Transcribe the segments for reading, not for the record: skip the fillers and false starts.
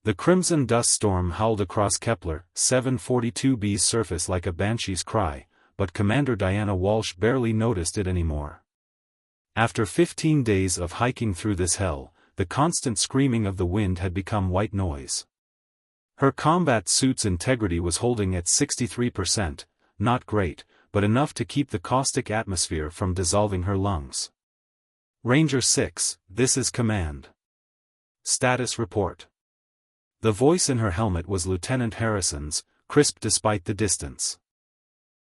The crimson dust storm howled across Kepler 742b's surface like a banshee's cry, but Commander Diana Walsh barely noticed it anymore. After 15 days of hiking through this hell, the constant screaming of the wind had become white noise. Her combat suit's integrity was holding at 63%, not great, but enough to keep the caustic atmosphere from dissolving her lungs. Ranger 6, this is Command. Status report. The voice in her helmet was Lieutenant Harrison's, crisp despite the distance.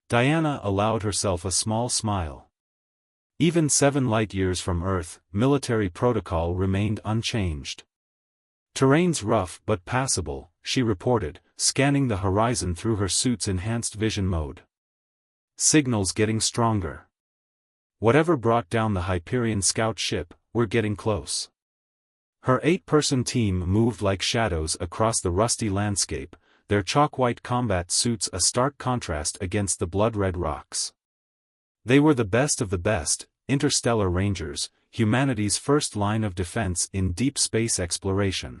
Diana allowed herself a small smile. Even 7 light-years from Earth, military protocol remained unchanged. Terrain's rough but passable, she reported, scanning the horizon through her suit's enhanced vision mode. Signals getting stronger. Whatever brought down the Hyperion scout ship, we're getting close. Her 8-person team moved like shadows across the rusty landscape, their chalk-white combat suits a stark contrast against the blood-red rocks. They were the best of the best, interstellar rangers, humanity's first line of defense in deep space exploration.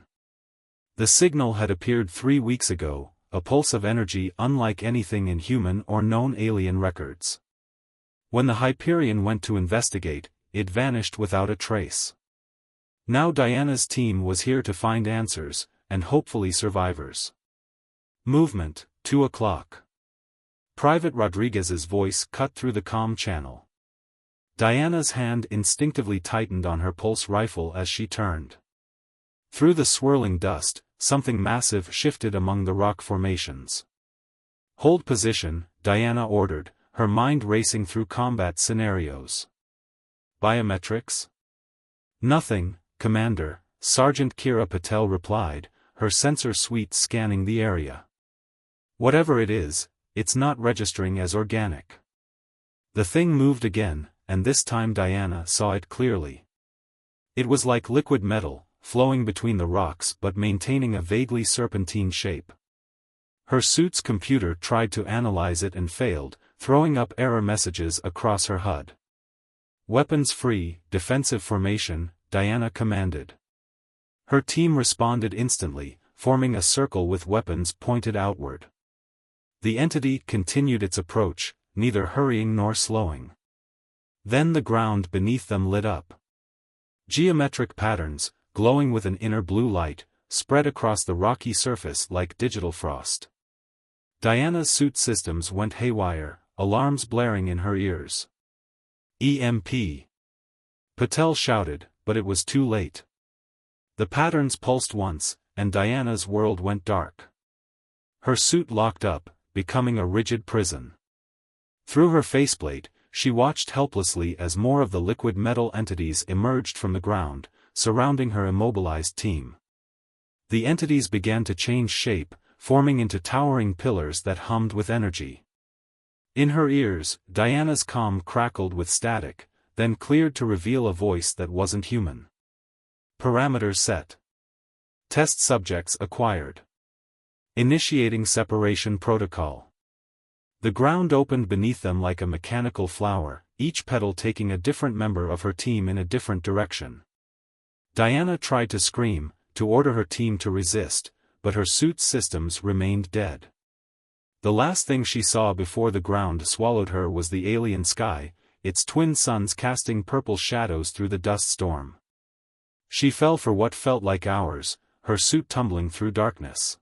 The signal had appeared 3 weeks ago, a pulse of energy unlike anything in human or known alien records. When the Hyperion went to investigate, it vanished without a trace. Now Diana's team was here to find answers, and hopefully survivors. Movement, 2 o'clock. Private Rodriguez's voice cut through the comm channel. Diana's hand instinctively tightened on her pulse rifle as she turned. Through the swirling dust, something massive shifted among the rock formations. Hold position, Diana ordered, her mind racing through combat scenarios. Biometrics? Nothing, Commander, Sergeant Kira Patel replied, her sensor suite scanning the area. Whatever it is, it's not registering as organic. The thing moved again, and this time Diana saw it clearly. It was like liquid metal, flowing between the rocks but maintaining a vaguely serpentine shape. Her suit's computer tried to analyze it and failed, throwing up error messages across her HUD. Weapons free, defensive formation, Diana commanded. Her team responded instantly, forming a circle with weapons pointed outward. The entity continued its approach, neither hurrying nor slowing. Then the ground beneath them lit up. Geometric patterns, glowing with an inner blue light, spread across the rocky surface like digital frost. Diana's suit systems went haywire, alarms blaring in her ears. EMP. Patel shouted, but it was too late. The patterns pulsed once, and Diana's world went dark. Her suit locked up, becoming a rigid prison. Through her faceplate, she watched helplessly as more of the liquid metal entities emerged from the ground, surrounding her immobilized team. The entities began to change shape, forming into towering pillars that hummed with energy. In her ears, Diana's comm crackled with static, then cleared to reveal a voice that wasn't human. Parameters set. Test subjects acquired. Initiating separation protocol. The ground opened beneath them like a mechanical flower, each petal taking a different member of her team in a different direction. Diana tried to scream, to order her team to resist, but her suit's systems remained dead. The last thing she saw before the ground swallowed her was the alien sky, its twin suns casting purple shadows through the dust storm. She fell for what felt like hours, her suit tumbling through darkness.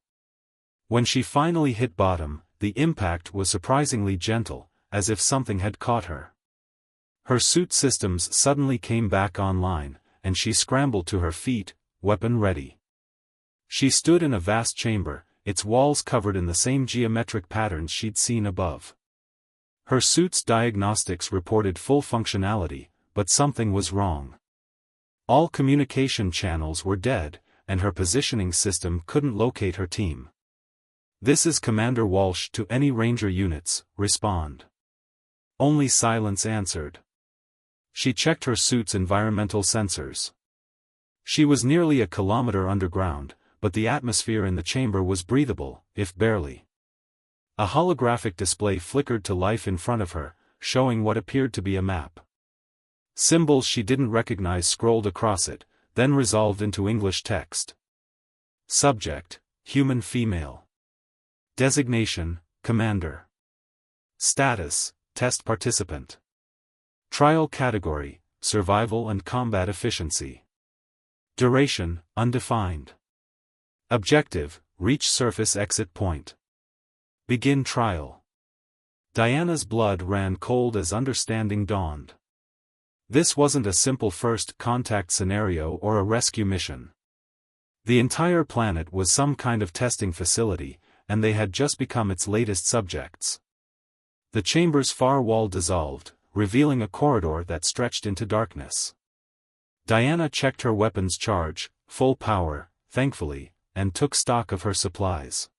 When she finally hit bottom, the impact was surprisingly gentle, as if something had caught her. Her suit systems suddenly came back online, and she scrambled to her feet, weapon ready. She stood in a vast chamber, its walls covered in the same geometric patterns she'd seen above. Her suit's diagnostics reported full functionality, but something was wrong. All communication channels were dead, and her positioning system couldn't locate her team. This is Commander Walsh to any Ranger units, respond. Only silence answered. She checked her suit's environmental sensors. She was nearly a kilometer underground, but the atmosphere in the chamber was breathable, if barely. A holographic display flickered to life in front of her, showing what appeared to be a map. Symbols she didn't recognize scrolled across it, then resolved into English text. Subject, human female. Designation, Commander. Status, test participant. Trial category, survival and combat efficiency. Duration, undefined. Objective, reach surface exit point. Begin trial. Diana's blood ran cold as understanding dawned. This wasn't a simple first contact scenario or a rescue mission. The entire planet was some kind of testing facility, and they had just become its latest subjects. The chamber's far wall dissolved, revealing a corridor that stretched into darkness. Diana checked her weapon's charge, full power, thankfully, and took stock of her supplies.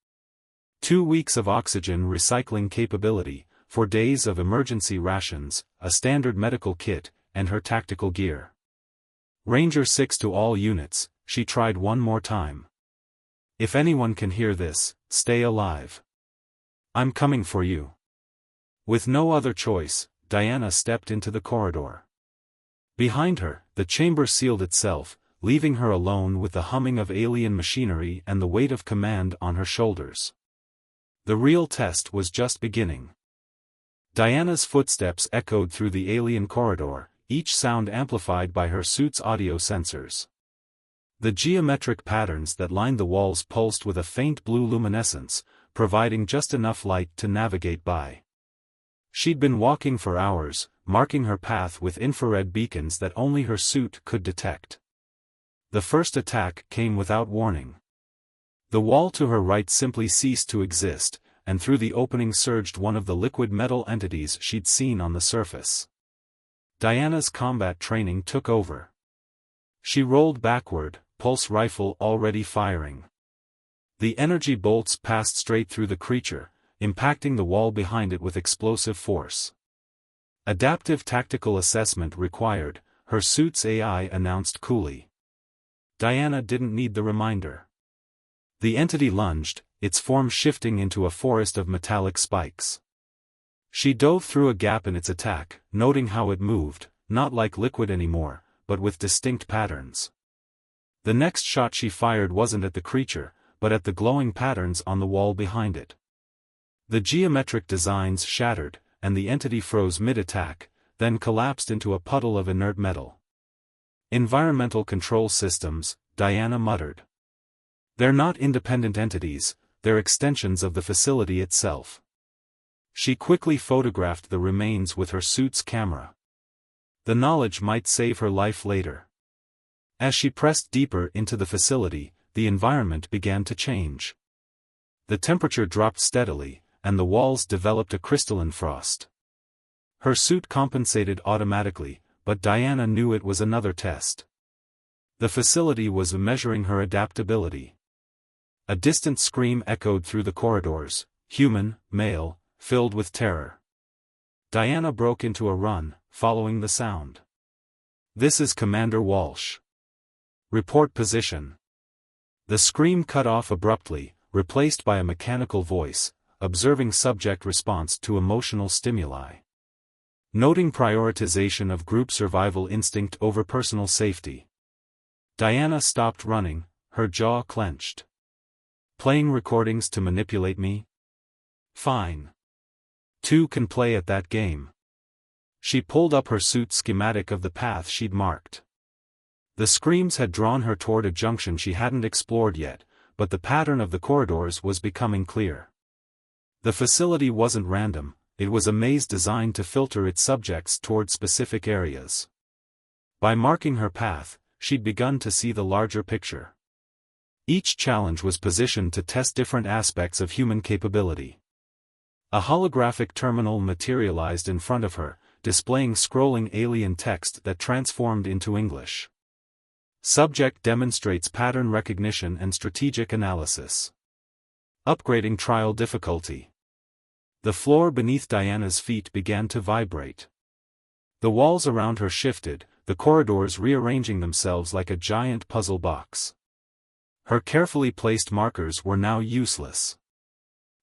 2 weeks of oxygen recycling capability, 4 days of emergency rations, a standard medical kit, and her tactical gear. Ranger 6 to all units, she tried one more time. If anyone can hear this, stay alive. I'm coming for you. With no other choice, Diana stepped into the corridor. Behind her, the chamber sealed itself, leaving her alone with the humming of alien machinery and the weight of command on her shoulders. The real test was just beginning. Diana's footsteps echoed through the alien corridor, each sound amplified by her suit's audio sensors. The geometric patterns that lined the walls pulsed with a faint blue luminescence, providing just enough light to navigate by. She'd been walking for hours, marking her path with infrared beacons that only her suit could detect. The first attack came without warning. The wall to her right simply ceased to exist, and through the opening surged one of the liquid metal entities she'd seen on the surface. Diana's combat training took over. She rolled backward, pulse rifle already firing. The energy bolts passed straight through the creature, impacting the wall behind it with explosive force. Adaptive tactical assessment required, her suit's AI announced coolly. Diana didn't need the reminder. The entity lunged, its form shifting into a forest of metallic spikes. She dove through a gap in its attack, noting how it moved, not like liquid anymore, but with distinct patterns. The next shot she fired wasn't at the creature, but at the glowing patterns on the wall behind it. The geometric designs shattered, and the entity froze mid-attack, then collapsed into a puddle of inert metal. Environmental control systems, Diana muttered. They're not independent entities, they're extensions of the facility itself. She quickly photographed the remains with her suit's camera. The knowledge might save her life later. As she pressed deeper into the facility, the environment began to change. The temperature dropped steadily, and the walls developed a crystalline frost. Her suit compensated automatically, but Diana knew it was another test. The facility was measuring her adaptability. A distant scream echoed through the corridors, human, male, filled with terror. Diana broke into a run, following the sound. "This is Commander Walsh. Report position." The scream cut off abruptly, replaced by a mechanical voice, observing subject response to emotional stimuli. Noting prioritization of group survival instinct over personal safety. Diana stopped running, her jaw clenched. "Playing recordings to manipulate me? Fine. 2 can play at that game." She pulled up her suit's schematic of the path she'd marked. The screams had drawn her toward a junction she hadn't explored yet, but the pattern of the corridors was becoming clear. The facility wasn't random, it was a maze designed to filter its subjects toward specific areas. By marking her path, she'd begun to see the larger picture. Each challenge was positioned to test different aspects of human capability. A holographic terminal materialized in front of her, displaying scrolling alien text that transformed into English. Subject demonstrates pattern recognition and strategic analysis. Upgrading trial difficulty. The floor beneath Diana's feet began to vibrate. The walls around her shifted, the corridors rearranging themselves like a giant puzzle box. Her carefully placed markers were now useless.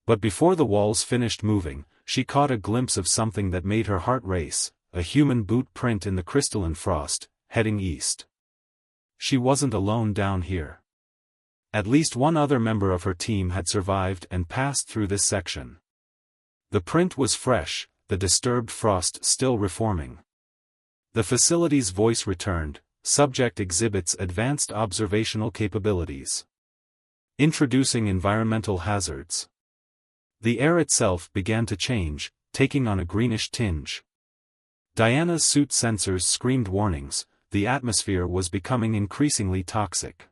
But before the walls finished moving, she caught a glimpse of something that made her heart race, a human boot print in the crystalline frost, heading east. She wasn't alone down here. At least one other member of her team had survived and passed through this section. The print was fresh, the disturbed frost still reforming. The facility's voice returned, subject exhibits advanced observational capabilities. Introducing environmental hazards. The air itself began to change, taking on a greenish tinge. Diana's suit sensors screamed warnings, the atmosphere was becoming increasingly toxic.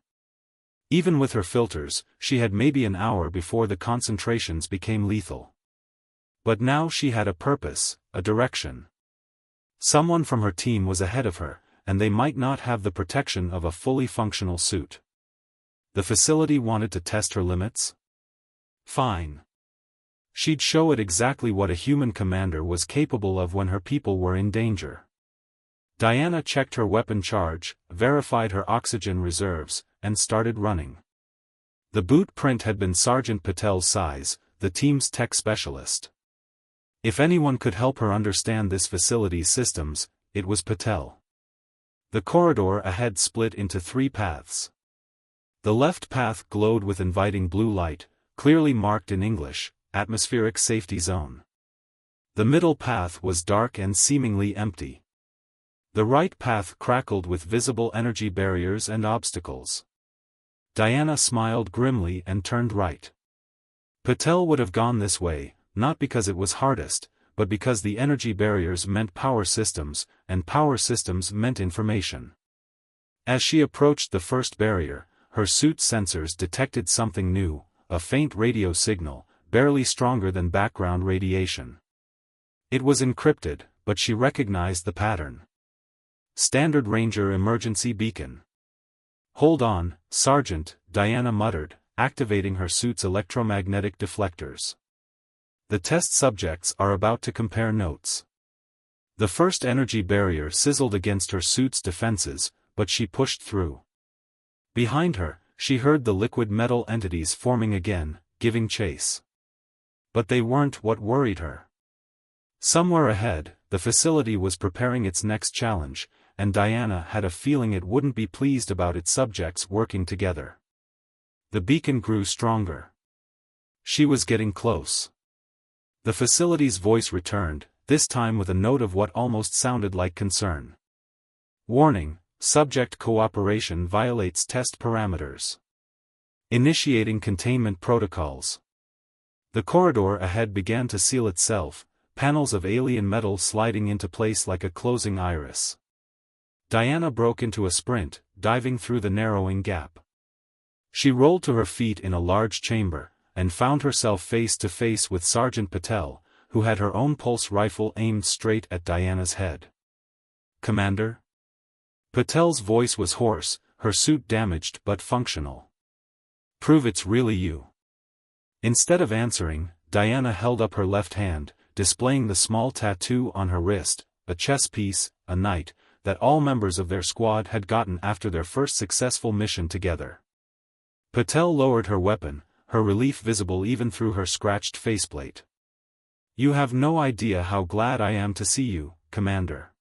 Even with her filters, she had maybe an hour before the concentrations became lethal. But now she had a purpose, a direction. Someone from her team was ahead of her, and they might not have the protection of a fully functional suit. The facility wanted to test her limits? Fine. She'd show it exactly what a human commander was capable of when her people were in danger. Diana checked her weapon charge, verified her oxygen reserves, and started running. The boot print had been Sergeant Patel's size, the team's tech specialist. If anyone could help her understand this facility's systems, it was Patel. The corridor ahead split into 3 paths. The left path glowed with inviting blue light, clearly marked in English, atmospheric safety zone. The middle path was dark and seemingly empty. The right path crackled with visible energy barriers and obstacles. Diana smiled grimly and turned right. Patel would have gone this way, not because it was hardest, but because the energy barriers meant power systems, and power systems meant information. As she approached the first barrier, her suit sensors detected something new, a faint radio signal, barely stronger than background radiation. It was encrypted, but she recognized the pattern. Standard Ranger emergency beacon. "Hold on, Sergeant," Diana muttered, activating her suit's electromagnetic deflectors. The test subjects are about to compare notes. The first energy barrier sizzled against her suit's defenses, but she pushed through. Behind her, she heard the liquid metal entities forming again, giving chase. But they weren't what worried her. Somewhere ahead, the facility was preparing its next challenge, and Diana had a feeling it wouldn't be pleased about its subjects working together. The beacon grew stronger. She was getting close. The facility's voice returned, this time with a note of what almost sounded like concern. "Warning, subject cooperation violates test parameters. Initiating containment protocols." The corridor ahead began to seal itself, panels of alien metal sliding into place like a closing iris. Diana broke into a sprint, diving through the narrowing gap. She rolled to her feet in a large chamber, and found herself face to face with Sergeant Patel, who had her own pulse rifle aimed straight at Diana's head. "Commander?" Patel's voice was hoarse, her suit damaged but functional. "Prove it's really you." Instead of answering, Diana held up her left hand, displaying the small tattoo on her wrist, a chess piece, a knight, that all members of their squad had gotten after their first successful mission together. Patel lowered her weapon, her relief visible even through her scratched faceplate. "You have no idea how glad I am to see you, Commander.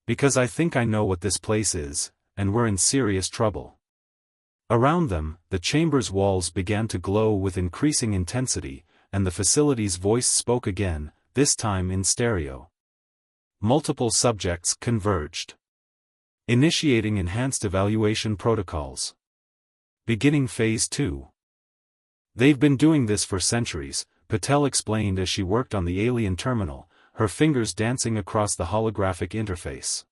Because I think I know what this place is, and we're in serious trouble." Around them, the chamber's walls began to glow with increasing intensity, and the facility's voice spoke again, this time in stereo. Multiple subjects converged. Initiating enhanced evaluation protocols. Beginning Phase 2. "They've been doing this for centuries," Patel explained as she worked on the alien terminal, her fingers dancing across the holographic interface.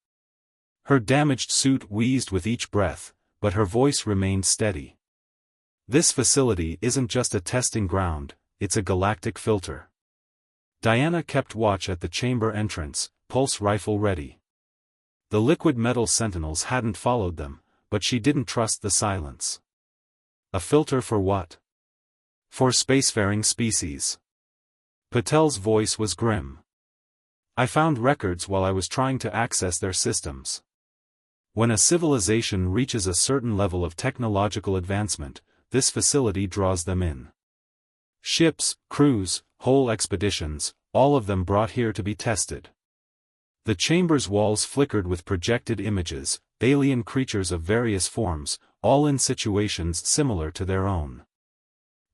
Her damaged suit wheezed with each breath, but her voice remained steady. "This facility isn't just a testing ground, it's a galactic filter." Diana kept watch at the chamber entrance, pulse rifle ready. The liquid metal sentinels hadn't followed them, but she didn't trust the silence. A filter for what? For spacefaring species. Patel's voice was grim. "I found records while I was trying to access their systems. When a civilization reaches a certain level of technological advancement, this facility draws them in. Ships, crews, whole expeditions, all of them brought here to be tested." The chamber's walls flickered with projected images, alien creatures of various forms, all in situations similar to their own.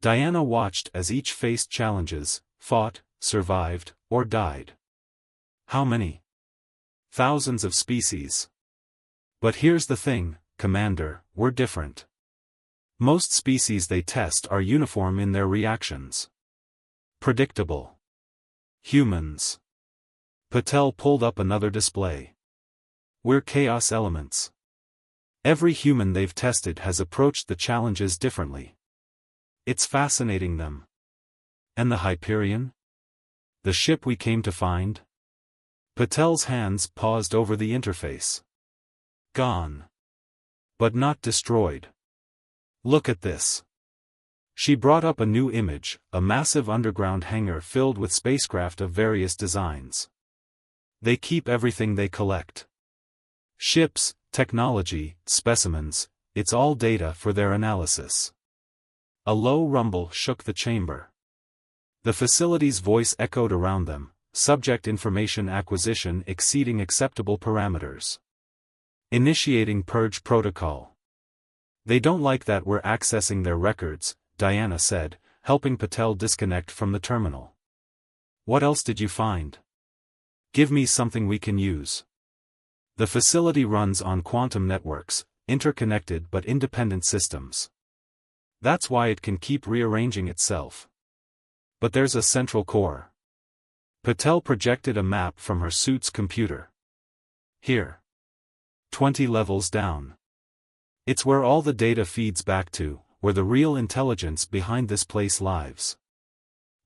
Diana watched as each faced challenges, fought, survived, or died. How many? Thousands of species. But here's the thing, Commander, we're different. Most species they test are uniform in their reactions. Predictable. Humans. Patel pulled up another display. We're chaos elements. Every human they've tested has approached the challenges differently. It's fascinating them. And the Hyperion? The ship we came to find? Patel's hands paused over the interface. Gone. But not destroyed. Look at this. She brought up a new image, a massive underground hangar filled with spacecraft of various designs. They keep everything they collect. Ships, technology, specimens, it's all data for their analysis. A low rumble shook the chamber. The facility's voice echoed around them, subject information acquisition exceeding acceptable parameters. Initiating purge protocol. They don't like that we're accessing their records, Diana said, helping Patel disconnect from the terminal. What else did you find? Give me something we can use. The facility runs on quantum networks, interconnected but independent systems. That's why it can keep rearranging itself. But there's a central core. Patel projected a map from her suit's computer. Here. 20 levels down. It's where all the data feeds back to, where the real intelligence behind this place lives.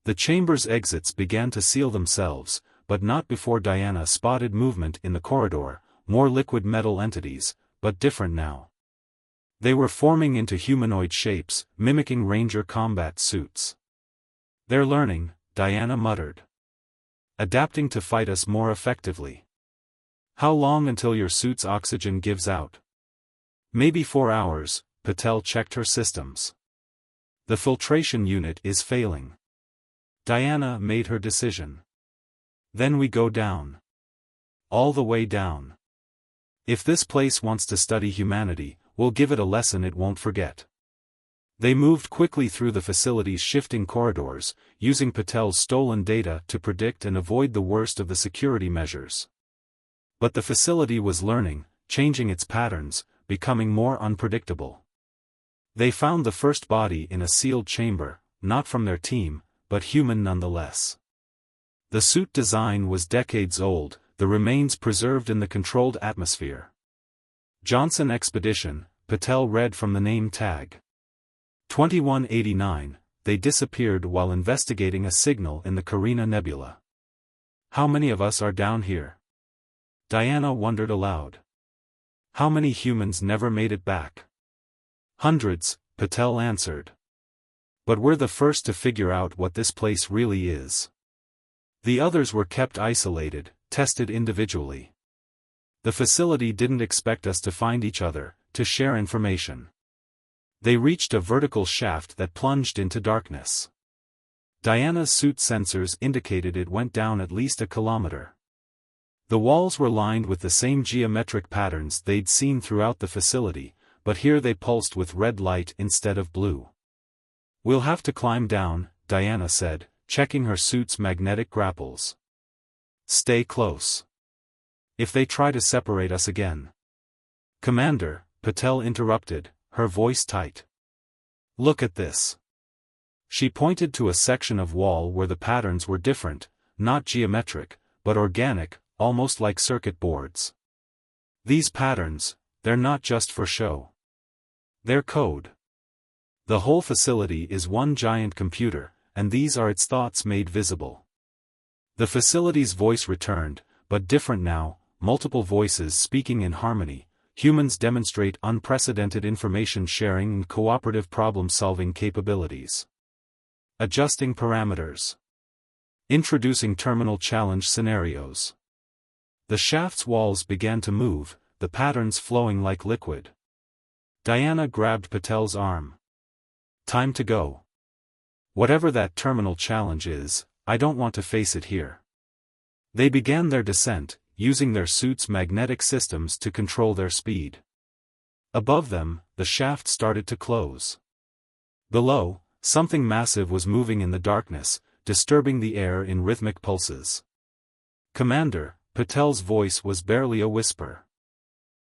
The chamber's exits began to seal themselves, but not before Diana spotted movement in the corridor, more liquid metal entities, but different now. They were forming into humanoid shapes, mimicking Ranger combat suits. They're learning, Diana muttered. Adapting to fight us more effectively. How long until your suit's oxygen gives out? Maybe 4 hours, Patel checked her systems. The filtration unit is failing. Diana made her decision. Then we go down. All the way down. If this place wants to study humanity, we'll give it a lesson it won't forget. They moved quickly through the facility's shifting corridors, using Patel's stolen data to predict and avoid the worst of the security measures. But the facility was learning, changing its patterns, becoming more unpredictable. They found the first body in a sealed chamber, not from their team, but human nonetheless. The suit design was decades old, the remains preserved in the controlled atmosphere. Johnson Expedition, Patel read from the name tag. 2189, they disappeared while investigating a signal in the Carina Nebula. How many of us are down here? Diana wondered aloud. How many humans never made it back? Hundreds, Patel answered. But we're the first to figure out what this place really is. The others were kept isolated, tested individually. The facility didn't expect us to find each other, to share information. They reached a vertical shaft that plunged into darkness. Diana's suit sensors indicated it went down at least a kilometer. The walls were lined with the same geometric patterns they'd seen throughout the facility, but here they pulsed with red light instead of blue. We'll have to climb down, Diana said, checking her suit's magnetic grapples. Stay close. If they try to separate us again. Commander, Patel interrupted, her voice tight. Look at this. She pointed to a section of wall where the patterns were different, not geometric, but organic, almost like circuit boards. These patterns, they're not just for show. They're code. The whole facility is one giant computer, and these are its thoughts made visible. The facility's voice returned, but different now, multiple voices speaking in harmony. Humans demonstrate unprecedented information sharing and cooperative problem-solving capabilities. Adjusting parameters. Introducing terminal challenge scenarios. The shaft's walls began to move, the patterns flowing like liquid. Diana grabbed Patel's arm. Time to go. Whatever that terminal challenge is, I don't want to face it here. They began their descent, using their suits' magnetic systems to control their speed. Above them, the shaft started to close. Below, something massive was moving in the darkness, disturbing the air in rhythmic pulses. "Commander," Patel's voice was barely a whisper.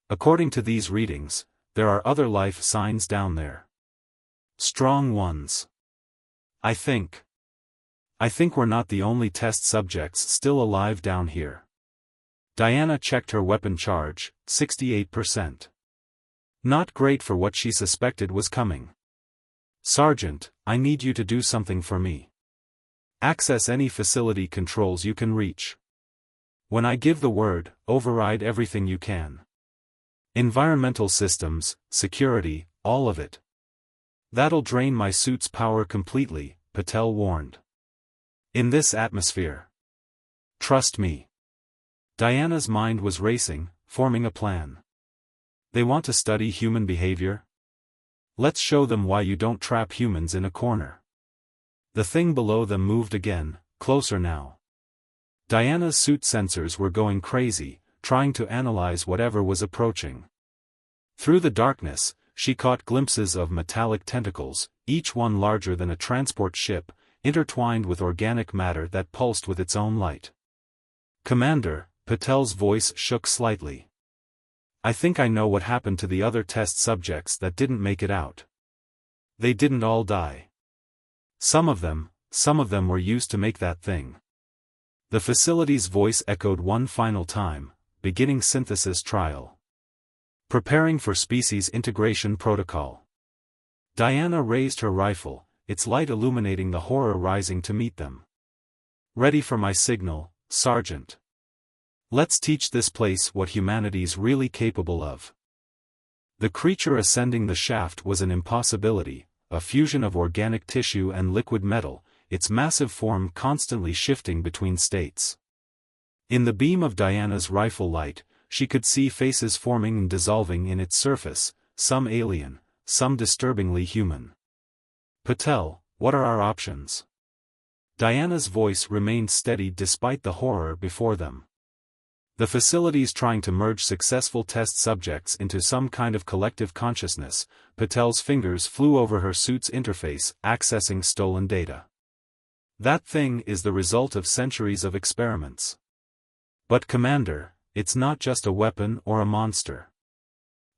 "According to these readings, there are other life signs down there. Strong ones. I think we're not the only test subjects still alive down here." Diana checked her weapon charge, 68%. Not great for what she suspected was coming. "Sergeant, I need you to do something for me. Access any facility controls you can reach. When I give the word, override everything you can. Environmental systems, security, all of it. That'll drain my suit's power completely," Patel warned. "In this atmosphere. Trust me." Diana's mind was racing, forming a plan. They want to study human behavior? Let's show them why you don't trap humans in a corner. The thing below them moved again, closer now. Diana's suit sensors were going crazy, trying to analyze whatever was approaching. Through the darkness, she caught glimpses of metallic tentacles, each one larger than a transport ship, intertwined with organic matter that pulsed with its own light. "Commander," Patel's voice shook slightly. "I think I know what happened to the other test subjects that didn't make it out. They didn't all die. Some of them were used to make that thing." The facility's voice echoed one final time, beginning synthesis trial. "Preparing for species integration protocol." Diana raised her rifle, its light illuminating the horror rising to meet them. "Ready for my signal, Sergeant. Let's teach this place what humanity's really capable of." The creature ascending the shaft was an impossibility, a fusion of organic tissue and liquid metal, its massive form constantly shifting between states. In the beam of Diana's rifle light, she could see faces forming and dissolving in its surface, some alien, some disturbingly human. "Patel, what are our options?" Diana's voice remained steady despite the horror before them. "The facility's trying to merge successful test subjects into some kind of collective consciousness." Patel's fingers flew over her suit's interface, accessing stolen data. "That thing is the result of centuries of experiments. But Commander, it's not just a weapon or a monster.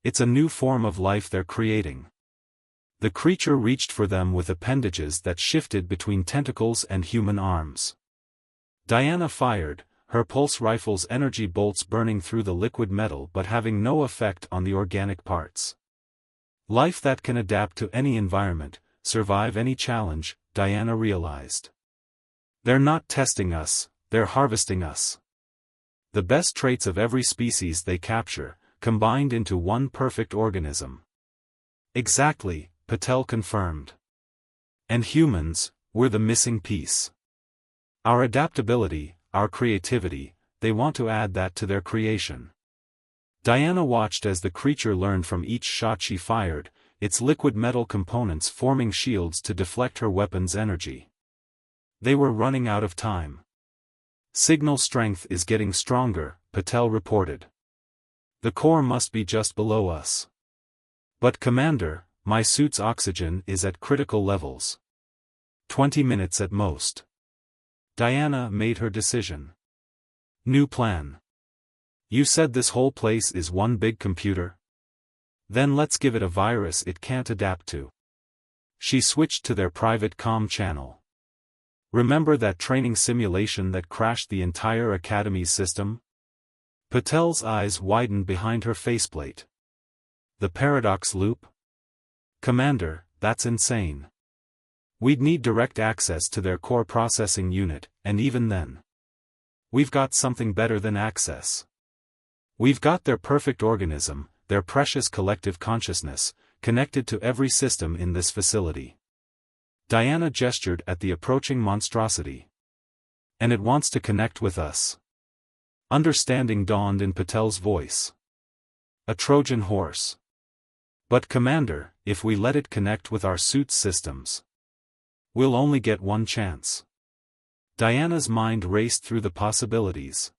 It's a new form of life they're creating." The creature reached for them with appendages that shifted between tentacles and human arms. Diana fired, her pulse rifle's energy bolts burning through the liquid metal but having no effect on the organic parts. Life that can adapt to any environment, survive any challenge, Diana realized. "They're not testing us, they're harvesting us. The best traits of every species they capture, combined into one perfect organism." "Exactly," Patel confirmed. "And humans, we're the missing piece. Our adaptability, our creativity, they want to add that to their creation." Diana watched as the creature learned from each shot she fired, its liquid metal components forming shields to deflect her weapon's energy. They were running out of time. "Signal strength is getting stronger," Patel reported. "The core must be just below us. But Commander, my suit's oxygen is at critical levels. 20 minutes at most." Diana made her decision. "New plan. You said this whole place is one big computer? Then let's give it a virus it can't adapt to." She switched to their private comm channel. "Remember that training simulation that crashed the entire Academy's system?" Patel's eyes widened behind her faceplate. "The paradox loop? Commander, that's insane. We'd need direct access to their core processing unit, and even then. We've got something better than access. We've got their perfect organism, their precious collective consciousness, connected to every system in this facility." Diana gestured at the approaching monstrosity. "And it wants to connect with us." Understanding dawned in Patel's voice. "A Trojan horse. But Commander, if we let it connect with our suit's systems, we'll only get one chance." Diana's mind raced through the possibilities.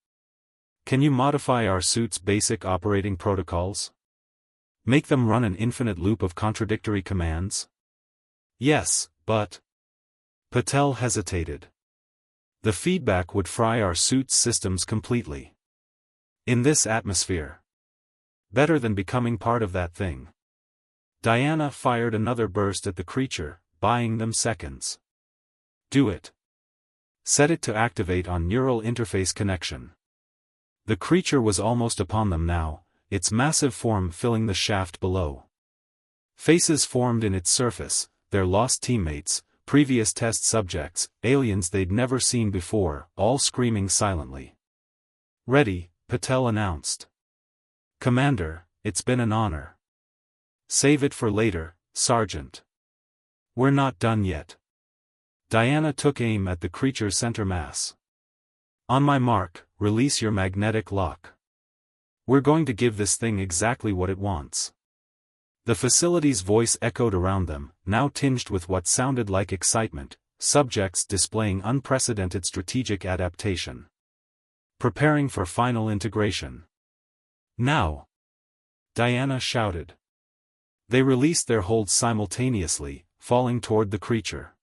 "Can you modify our suit's basic operating protocols?" Make them run an infinite loop of contradictory commands? Yes, but... Patel hesitated. The feedback would fry our suit's systems completely. In this atmosphere. Better than becoming part of that thing. Diana fired another burst at the creature, buying them seconds. Do it. Set it to activate on neural interface connection. The creature was almost upon them now, its massive form filling the shaft below. Faces formed in its surface, their lost teammates, previous test subjects, aliens they'd never seen before, all screaming silently. Ready, Patel announced. Commander, it's been an honor. Save it for later, Sergeant. We're not done yet. Diana took aim at the creature's center mass. On my mark, release your magnetic lock. We're going to give this thing exactly what it wants. The facility's voice echoed around them, now tinged with what sounded like excitement, subjects displaying unprecedented strategic adaptation. Preparing for final integration. Now! Diana shouted. They released their holds simultaneously, falling toward the creature.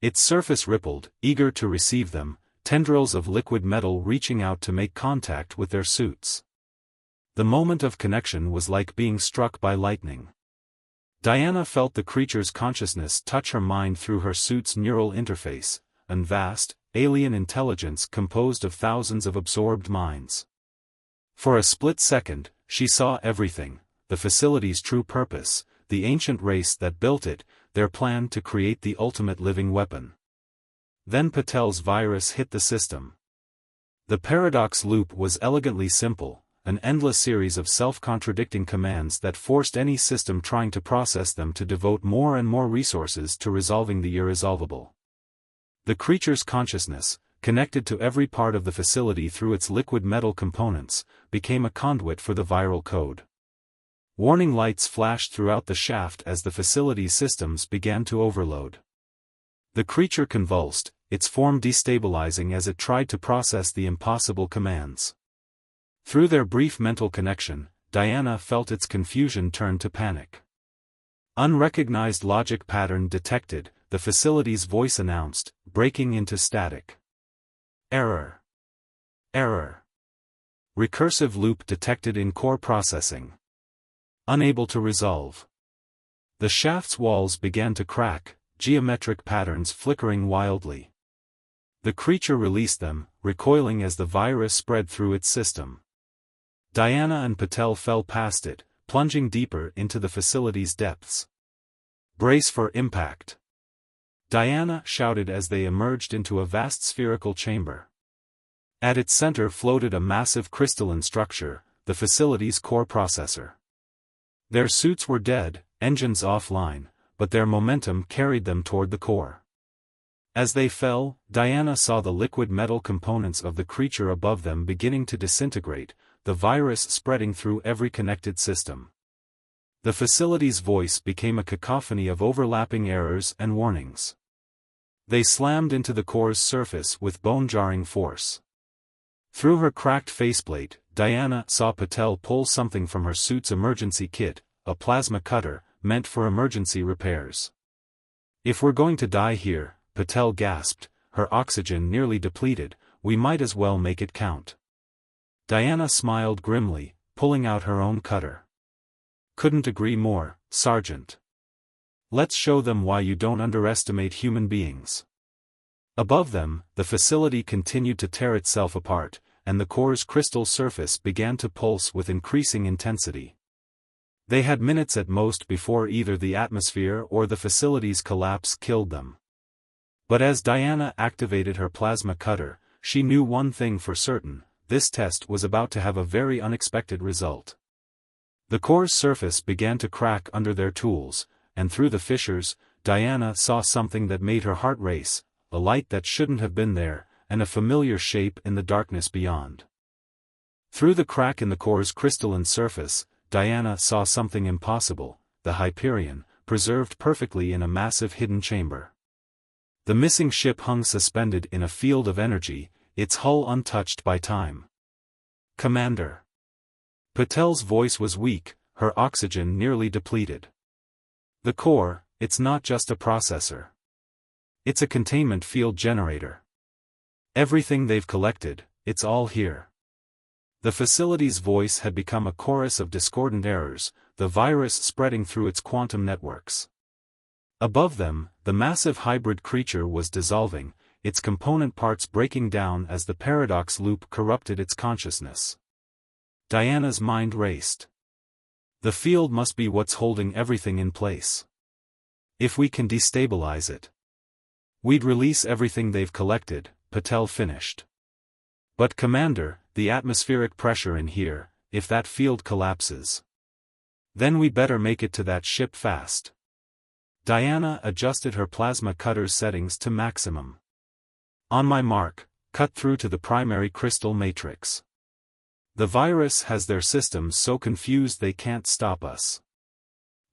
Its surface rippled, eager to receive them, tendrils of liquid metal reaching out to make contact with their suits. The moment of connection was like being struck by lightning. Diana felt the creature's consciousness touch her mind through her suit's neural interface, and vast, alien intelligence composed of thousands of absorbed minds. For a split second, she saw everything, the facility's true purpose, the ancient race that built it, their plan to create the ultimate living weapon. Then Patel's virus hit the system. The paradox loop was elegantly simple, an endless series of self-contradicting commands that forced any system trying to process them to devote more and more resources to resolving the irresolvable. The creature's consciousness, connected to every part of the facility through its liquid metal components, became a conduit for the viral code. Warning lights flashed throughout the shaft as the facility's systems began to overload. The creature convulsed, its form destabilizing as it tried to process the impossible commands. Through their brief mental connection, Diana felt its confusion turn to panic. Unrecognized logic pattern detected, the facility's voice announced, breaking into static. Error. Error. Recursive loop detected in core processing. Unable to resolve. The shaft's walls began to crack, geometric patterns flickering wildly. The creature released them, recoiling as the virus spread through its system. Diana and Patel fell past it, plunging deeper into the facility's depths. Brace for impact. Diana shouted as they emerged into a vast spherical chamber. At its center floated a massive crystalline structure, the facility's core processor. Their suits were dead, engines offline, but their momentum carried them toward the core. As they fell, Diana saw the liquid metal components of the creature above them beginning to disintegrate, the virus spreading through every connected system. The facility's voice became a cacophony of overlapping errors and warnings. They slammed into the core's surface with bone-jarring force. Through her cracked faceplate, Diana saw Patel pull something from her suit's emergency kit, a plasma cutter, meant for emergency repairs. If we're going to die here, Patel gasped, her oxygen nearly depleted, we might as well make it count. Diana smiled grimly, pulling out her own cutter. Couldn't agree more, Sergeant. Let's show them why you don't underestimate human beings. Above them, the facility continued to tear itself apart, and the core's crystal surface began to pulse with increasing intensity. They had minutes at most before either the atmosphere or the facility's collapse killed them. But as Diana activated her plasma cutter, she knew one thing for certain: this test was about to have a very unexpected result. The core's surface began to crack under their tools, and through the fissures, Diana saw something that made her heart race, a light that shouldn't have been there, and a familiar shape in the darkness beyond. Through the crack in the core's crystalline surface, Diana saw something impossible: the Hyperion, preserved perfectly in a massive hidden chamber. The missing ship hung suspended in a field of energy, its hull untouched by time. Commander. Patel's voice was weak, her oxygen nearly depleted. The core, it's not just a processor. It's a containment field generator. Everything they've collected, it's all here. The facility's voice had become a chorus of discordant errors, the virus spreading through its quantum networks. Above them, the massive hybrid creature was dissolving, its component parts breaking down as the paradox loop corrupted its consciousness. Diana's mind raced. The field must be what's holding everything in place. If we can destabilize it, we'd release everything they've collected, Patel finished. But Commander, the atmospheric pressure in here, if that field collapses, then we better make it to that ship fast. Diana adjusted her plasma cutter's settings to maximum. On my mark, cut through to the primary crystal matrix. The virus has their systems so confused they can't stop us.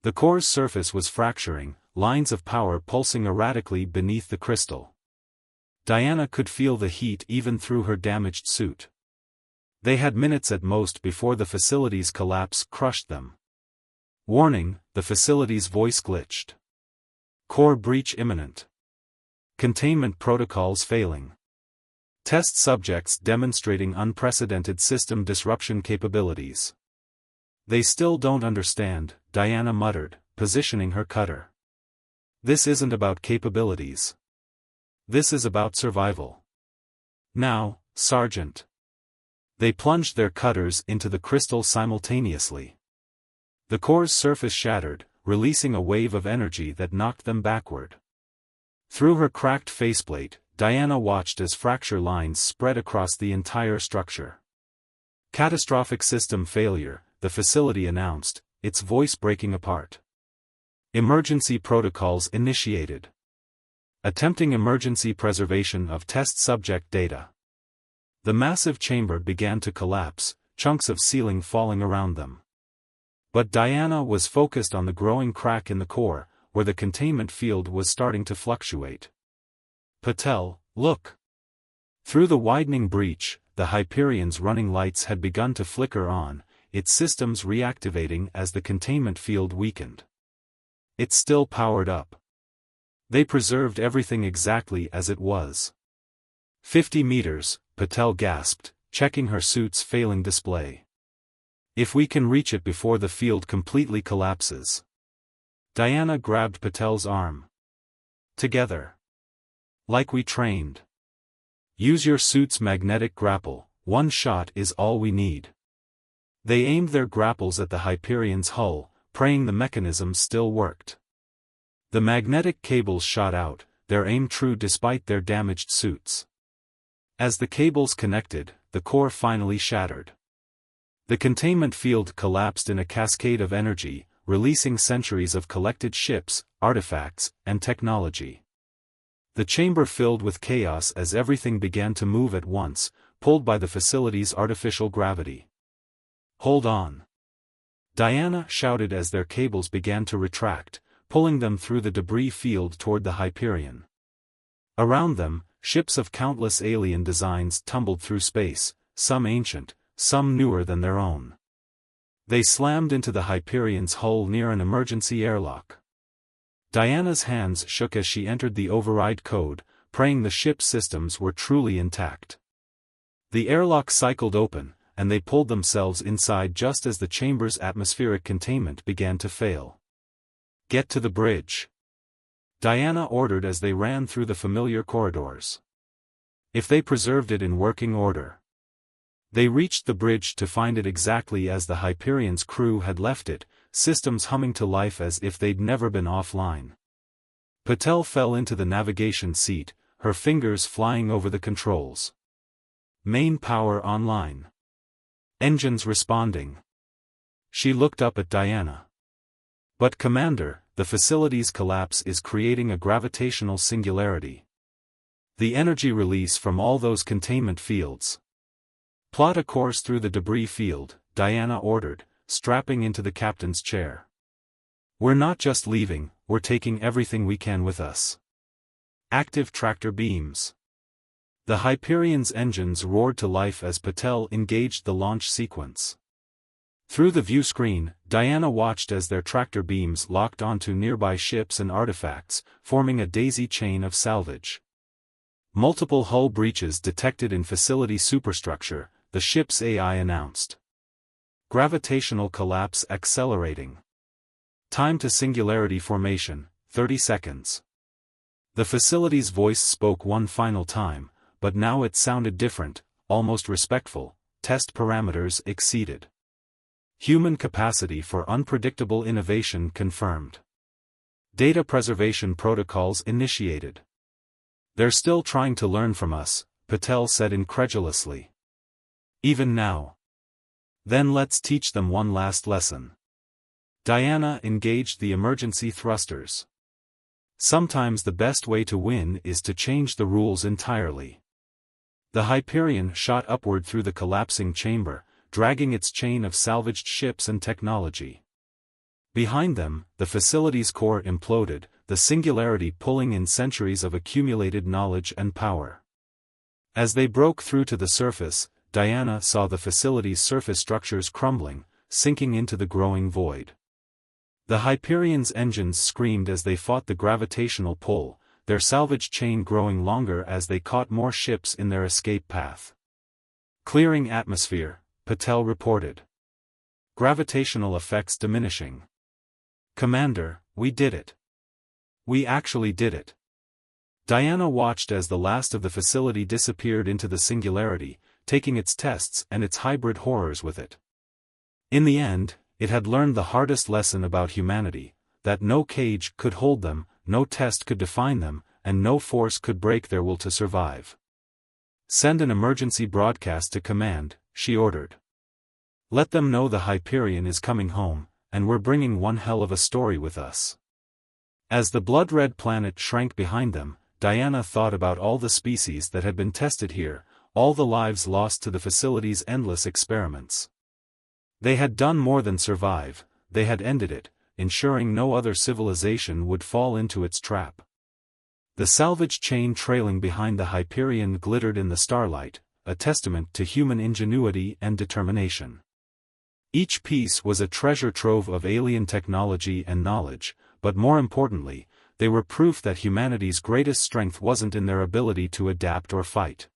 The core's surface was fracturing, lines of power pulsing erratically beneath the crystal. Diana could feel the heat even through her damaged suit. They had minutes at most before the facility's collapse crushed them. Warning, the facility's voice glitched. Core breach imminent. Containment protocols failing. Test subjects demonstrating unprecedented system disruption capabilities. They still don't understand, Diana muttered, positioning her cutter. This isn't about capabilities. This is about survival. Now, Sergeant. They plunged their cutters into the crystal simultaneously. The core's surface shattered, releasing a wave of energy that knocked them backward. Through her cracked faceplate, Diana watched as fracture lines spread across the entire structure. Catastrophic system failure, the facility announced, its voice breaking apart. Emergency protocols initiated. Attempting emergency preservation of test subject data. The massive chamber began to collapse, chunks of ceiling falling around them. But Diana was focused on the growing crack in the core, where the containment field was starting to fluctuate. Patel, look! Through the widening breach, the Hyperion's running lights had begun to flicker on, its systems reactivating as the containment field weakened. It still powered up. They preserved everything exactly as it was. 50 meters, Patel gasped, checking her suit's failing display. If we can reach it before the field completely collapses. Diana grabbed Patel's arm. Together. Like we trained. Use your suit's magnetic grapple, one shot is all we need. They aimed their grapples at the Hyperion's hull, praying the mechanism still worked. The magnetic cables shot out, their aim true despite their damaged suits. As the cables connected, the core finally shattered. The containment field collapsed in a cascade of energy, releasing centuries of collected ships, artifacts, and technology. The chamber filled with chaos as everything began to move at once, pulled by the facility's artificial gravity. Hold on! Diana shouted as their cables began to retract, pulling them through the debris field toward the Hyperion. Around them, ships of countless alien designs tumbled through space, some ancient, some newer than their own. They slammed into the Hyperion's hull near an emergency airlock. Diana's hands shook as she entered the override code, praying the ship's systems were truly intact. The airlock cycled open, and they pulled themselves inside just as the chamber's atmospheric containment began to fail. Get to the bridge. Diana ordered as they ran through the familiar corridors. If they preserved it in working order. They reached the bridge to find it exactly as the Hyperion's crew had left it, systems humming to life as if they'd never been offline. Patel fell into the navigation seat, her fingers flying over the controls. Main power online. Engines responding. She looked up at Diana. But Commander, the facility's collapse is creating a gravitational singularity. The energy release from all those containment fields. Plot a course through the debris field, Diana ordered, strapping into the captain's chair. We're not just leaving, we're taking everything we can with us. Active tractor beams. The Hyperion's engines roared to life as Patel engaged the launch sequence. Through the view screen, Diana watched as their tractor beams locked onto nearby ships and artifacts, forming a daisy chain of salvage. Multiple hull breaches detected in facility superstructure, the ship's AI announced. Gravitational collapse accelerating. Time to singularity formation, 30 seconds. The facility's voice spoke one final time, but now it sounded different, almost respectful. Test parameters exceeded. Human capacity for unpredictable innovation confirmed. Data preservation protocols initiated. They're still trying to learn from us, Patel said incredulously. Even now. Then let's teach them one last lesson. Diana engaged the emergency thrusters. Sometimes the best way to win is to change the rules entirely. The Hyperion shot upward through the collapsing chamber, dragging its chain of salvaged ships and technology. Behind them, the facility's core imploded, the singularity pulling in centuries of accumulated knowledge and power. As they broke through to the surface, Diana saw the facility's surface structures crumbling, sinking into the growing void. The Hyperion's engines screamed as they fought the gravitational pull, their salvage chain growing longer as they caught more ships in their escape path. Clearing atmosphere, Patel reported. Gravitational effects diminishing. Commander, we did it. We actually did it. Diana watched as the last of the facility disappeared into the singularity, taking its tests and its hybrid horrors with it. In the end, it had learned the hardest lesson about humanity, that no cage could hold them, no test could define them, and no force could break their will to survive. Send an emergency broadcast to command, she ordered. Let them know the Hyperion is coming home, and we're bringing one hell of a story with us. As the blood-red planet shrank behind them, Diana thought about all the species that had been tested here, all the lives lost to the facility's endless experiments. They had done more than survive, they had ended it, ensuring no other civilization would fall into its trap. The salvage chain trailing behind the Hyperion glittered in the starlight, a testament to human ingenuity and determination. Each piece was a treasure trove of alien technology and knowledge, but more importantly, they were proof that humanity's greatest strength wasn't in their ability to adapt or fight.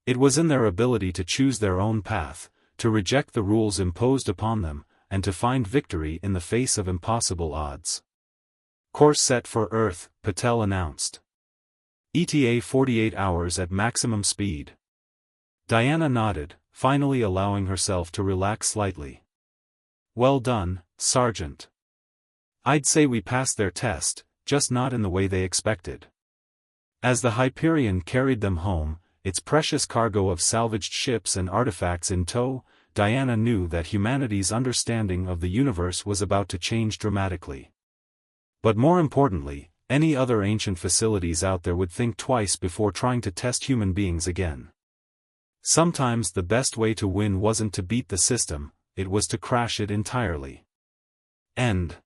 It was in their ability to choose their own path, to reject the rules imposed upon them, and to find victory in the face of impossible odds. Course set for Earth, Patel announced. ETA 48 hours at maximum speed. Diana nodded, finally allowing herself to relax slightly. Well done, Sergeant. I'd say we passed their test, just not in the way they expected. As the Hyperion carried them home, its precious cargo of salvaged ships and artifacts in tow, Diana knew that humanity's understanding of the universe was about to change dramatically. But more importantly, any other ancient facilities out there would think twice before trying to test human beings again. Sometimes the best way to win wasn't to beat the system, it was to crash it entirely. End.